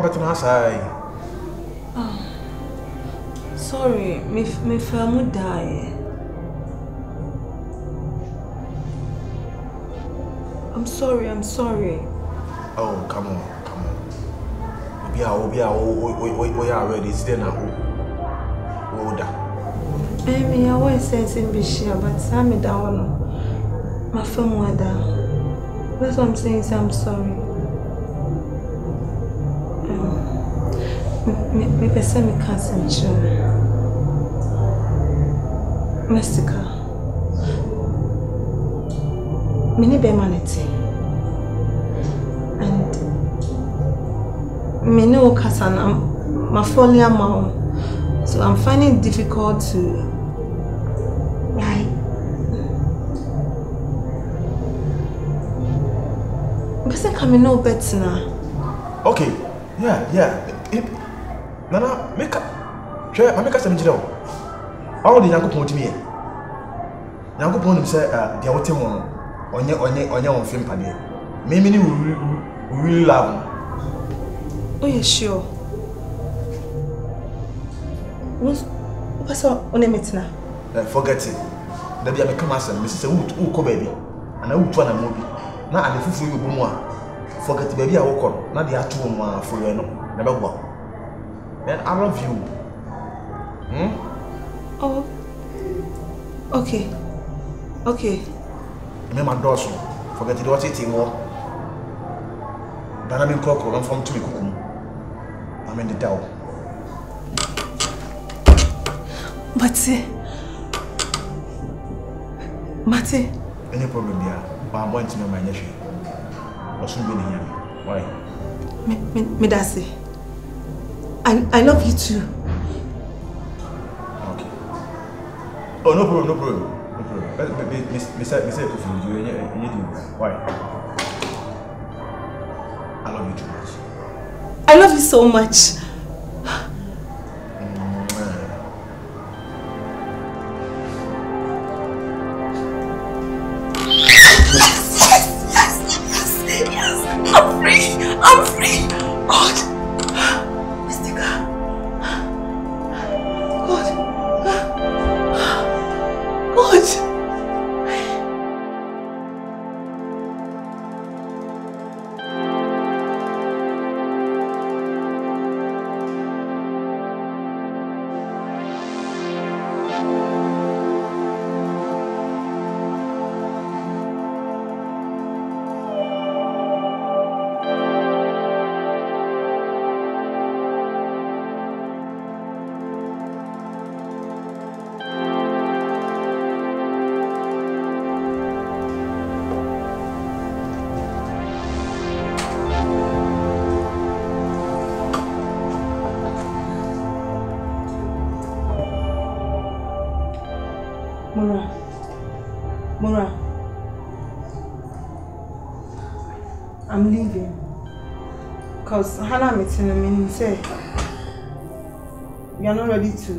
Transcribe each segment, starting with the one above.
better say. Sorry, my family die. I'm sorry. Oh, come on. We are ready. It's there now. I always say it's but I'm down. My family down. That's what I'm saying. I'm sorry. Me person me can't send you. Mestica. Me need be manity. And me know kasana my folia mom. So I'm finding it difficult to like person can know better now. Okay. Yeah. Nana, make a some jail. All the young point to me. Young point say, the autumn on your film paddy. Maybe you really love him. Oh, yeah, sure. What's on a meeting now? Forget it. There be a come as Mrs. Who come baby, and I will try a movie. Now, I the fool you more. Forget baby, I walk on. Now, they are 2 more for you. Never go. Then I love you. Oh. Okay. Remember my daughter. Forget it. What's it more? But I'm in clock. I'm from Tumikum. I'm in the Dow. Mate. Any problem there? But I'm going to know my nephew. What's been here? Why? Medasi. I love you too. Okay. Oh, no problem. Why? I love you too much. I love you so much. Yes. I'm free. God. Mura, I'm leaving because Hannah meeting me say you're not ready to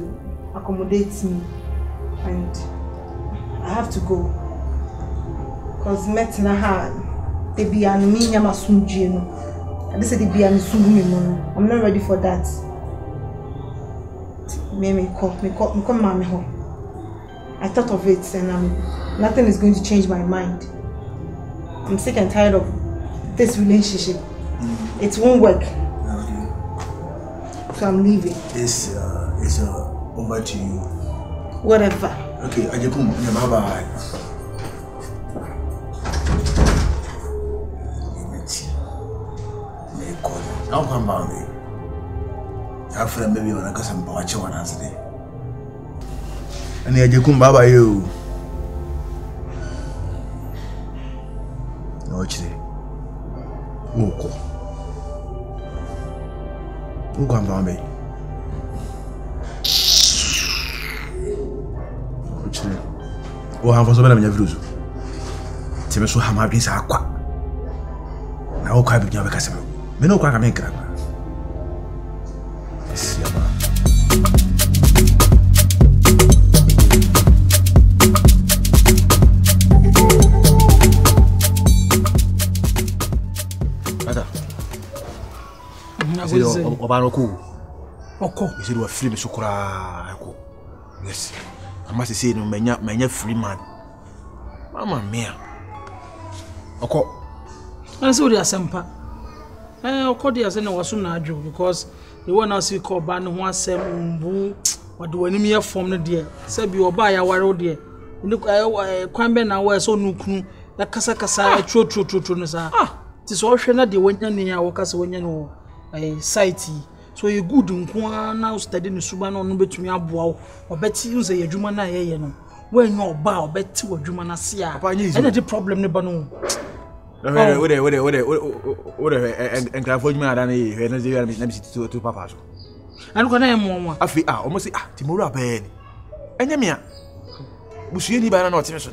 accommodate me and I have to go because metina ha they be an minya masunji no and they say they be an sungumi no. I'm not ready for that. Me come mommy home. I thought of it and nothing is going to change my mind. I'm sick and tired of this relationship. It won't work. Okay. So I'm leaving. It's over to you. Whatever. Okay, Ajekum, bye-bye. I'll come back. I feel maybe when I got some watch one answer. And Ajekum, bye-bye you. Who come down me? Oh, I'm for so many views. Timeso Hamabis Aqua. Now, quite big Yabacasimo. Meno Quacamencra. said Obanoko. Oko. He said we are free Sukura. Yes. I must say no menya free man. Mama mia. Oko. And so they are sempa. Oko they are saying was soon Nage because the one else we call ban one sem umbu what do any mere form no dear. Say be oba ya waro dear. Look kwambe na we so nukunu na kasa tro no sa. Tis all shena de wanya ni ya waka se wanya no site. So you good nko na study ni suba no betumi aboa wo obeti nse yadwuma na ye no when you ba obeti wadwuma na se a any the problem ne ba no and grafo juma ada na ye na ze na bi to papa so and ko na mo afi almost say timoro aben enya me a busuye ni ba na otime so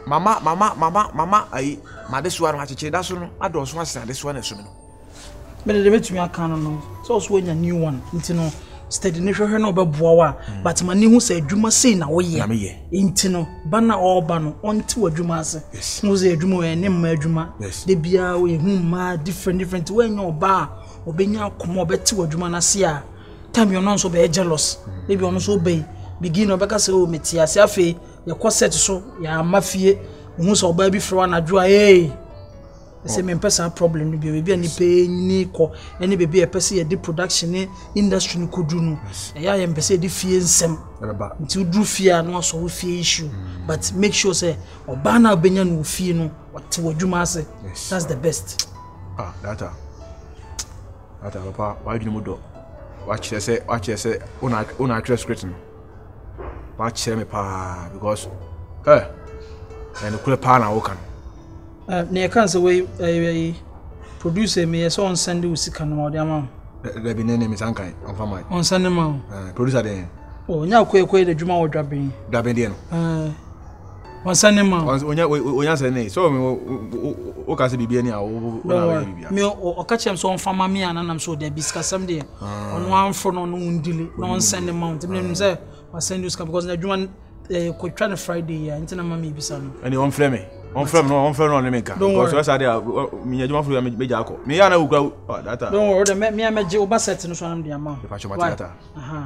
mama ai ma de so anu acheche da so no ado so asesa de so na so no but the betumi aka no so when a new one intino steady ne hwehwe no beboa but mani hu say adwuma sei na wo ye intino bana oba no onti wadwuma ase hu say adwuma we ne mma adwuma de bia we hu ma different when you oba obenya akoma obeti wadwuma na se a time you no so be jealous de bi ono so be begin obeka say o meti ase afi ye ko set so ya mafie hu so oba bi fro na adwo say me person problem no be ani pay ni ko any baby e person ye di production industry no kodu no ya ye person di fie nsem nti do fie no so wo fie issue but make sure say oba na obenya no fie no what wadwuma ase that's the best data papa why do you do watch say una address script no watch me pa because and kule pa na wo kan ne kan say we producer me so on send we sika no de ama there be name me sankan on fama on send ma producer dey nya kwekwe de dwuma wo dwaben dey no on send ma onya say ne so me o ka say bibia ni a wo na bibia me o ka chem so on fama me ananam so de biska sam de on wan fro no ndile no on send ma me say I send you sika because na dwuma ko try Friday ya ntina mama ibisa no ani on frame no ne meka because I dey me adwuma furu me beja akọ me ya na wukura data don't worry me meje oba set no so am dey am me pacho matata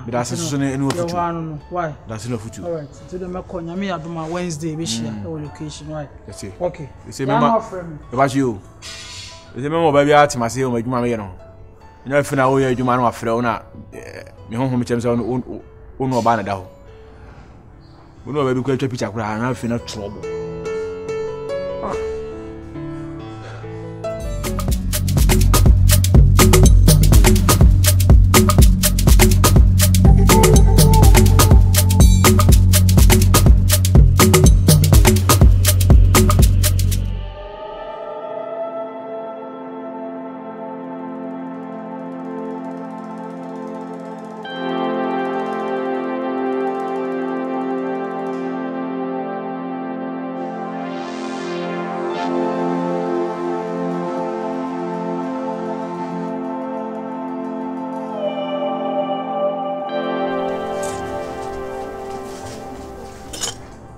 me da sesu ne enu ofutu why da se no futu all right so dem ko nya me aduma Wednesday be share our location why yes okay say me ma me pacho you say me mo ba bia atimase o adwuma me ye no nya fina wo ye adwuma no afre wo na me honhom chem se wo oba na da ho uno baby ko etwa picture kura na fina trouble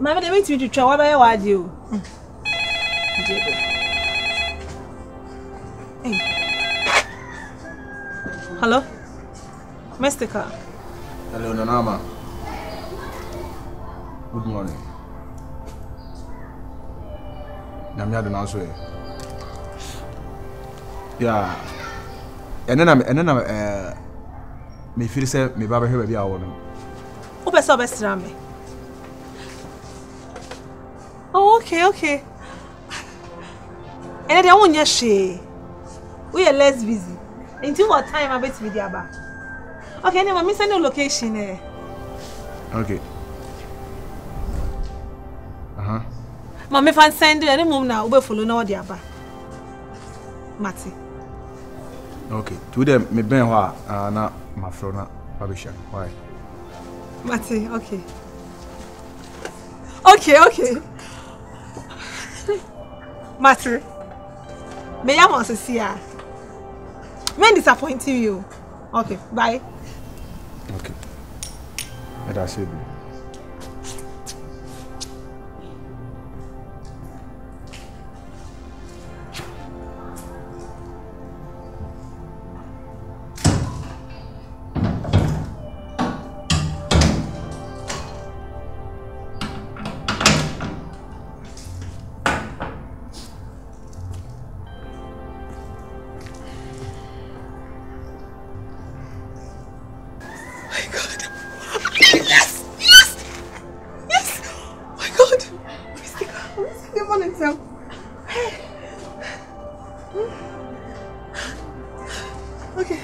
Mama, they want you to try what I do. Hey. Hello? Mestica. Hello, Nanama. Good morning. Namya do now so. Yeah. And then me feel say me baba here be a woman. Who be so best me? Oh, okay. And I won't just share. We are less busy. Until what time I bet with the aba. Okay, anyway, me send your location. Okay. Mama, if I send you any move now, we follow now the aba. Mati. Okay. Today me ben wa na my friend na Babisha. Why? Mati, okay. Matter. Me I want to see her. Men disappointing you. Okay, bye. Okay. That's it. my God. Yes! Yes! Yes! Oh my God. Let me see the monitor. Okay,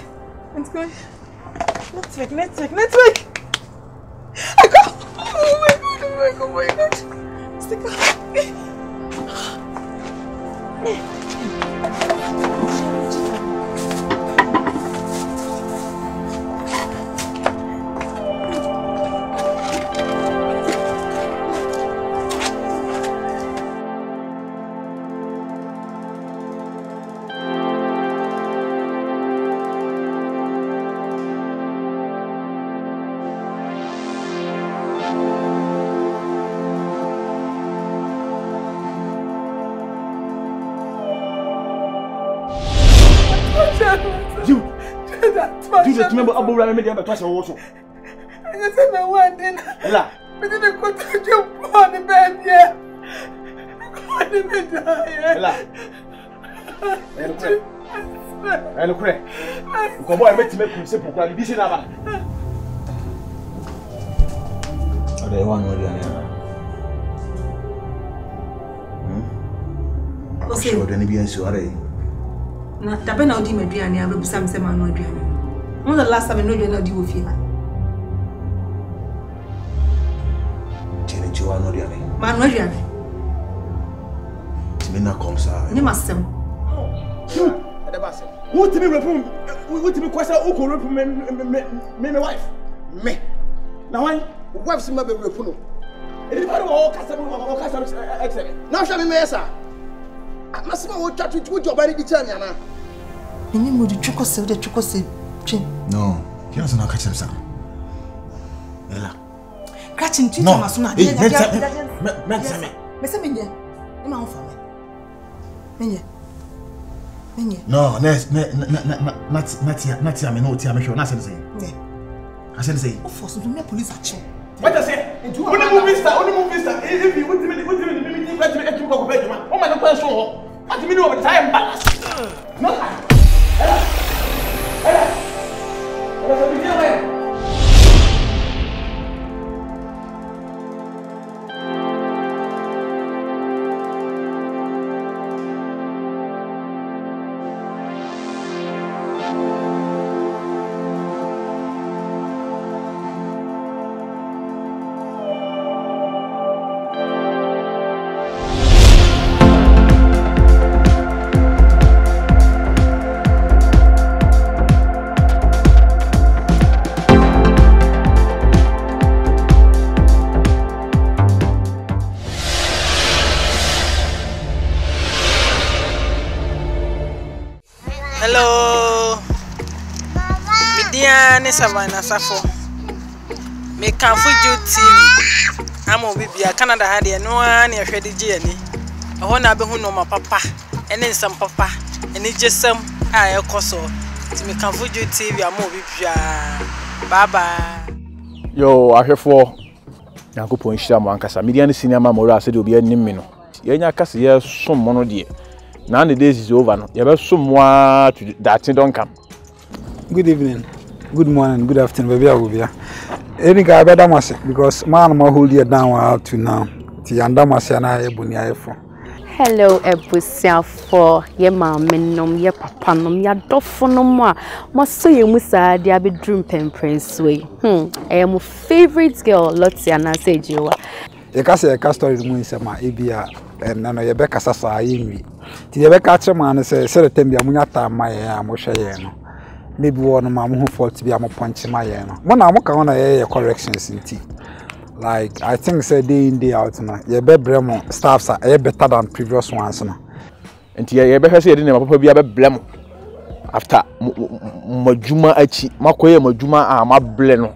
let's go. Network. I got. Oh my God. Stick up. Jude, remember Abu Rami made twice also. I just said my one then. La. But then I got to jump on the bed, yeah. On the bed, yeah. La. Look, come on, I met him simple. This is never. Oh, they want more than that. Sure, then be sorry. Na tabe na odi maduane abebusa mse ma no aduane. When the last time I know you na odi wo fie na. Tini jiwa no aduane. Ma no aduane. Timi na kom sa. Ni masem. Ede ba sem. Who timi repum? Who timi kwasa o ko repum me wife. Me. Na wan wife sim be repu no. Ede ba o kasa excellent. Na hwa me mesa. Masima wo twa tutu job ani di chani ana. Eni mo di tweko se twin. No, he has not catch him sir. Ela. Catching two times so na. Me. Me say menye. E ma ho fa me. Menye. No, not me no tia me sure na say say. Yeah. I say. O force do me police action. What I say? Only movie star. If you want me go bed, man. Oh my God, so what do you mean over time balance? No. Savannah Sarfo. Me can for Jude TV. I'm a bibia Canada had no one near Freddy Jenny. I want to be who know my papa, and then some papa, and it's just some I also. To me can for Jude TV. I'm a bibia. Bye bye. Yo, I hear for Yanko Poinsham Wankasa. Median cinema Mora said you'll be a nimino. Yenya Cassia, yes, some monody. Now the days is over. You have someone to that don't come. Good evening. Good morning, good afternoon, baby. I will be here. Any guy better must because man, my whole year down up to now. The Andamasiana Ebunia for. Hello, Sarfo. Ye mamenom, ye papanom, ya dofonom. Maso ye musa, dia be dream pen prince way. I am my favorite girl, Lotiana Sejiwa. You can say a story to Munsama, Ebia, and none of your Becca Sasa Imi. The Becca man says, Seretembia Munata, my Moshayeno. Maybe one of my who fault to be a punch my end. When I'm on a corrections in tea. Like I think say day in day out now. Your bedroom staffs are better than previous ones now. And you better say didn't be a blem after Majuma Achi, Makoya Majuma my bleno.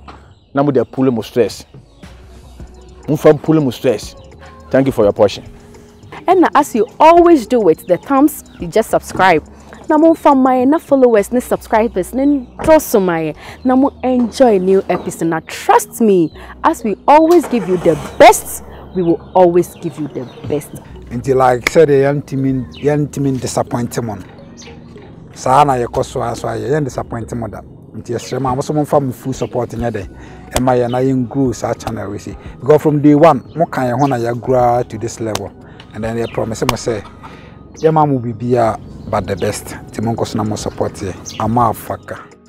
Now with the pulling more stress. From pulling more stress. Thank you for your portion. And as you always do with the thumbs, you just subscribe. Namo from my followers, na subscribers, na draw so my namo enjoy new episode. Now trust me, as we always give you the best, we will always give you the best. Until like said the young team disappointment. Sana ya koso aswa ya disappointment. nti yesre ma mo so mo fa mo full support nya de e ma ye na yen grow sa channel we see because from day one mo kan ye ho na ya grow to this level and then they promise mo say ye ma mo bibia but the best ti mo nkoso na mo support ye ama afaka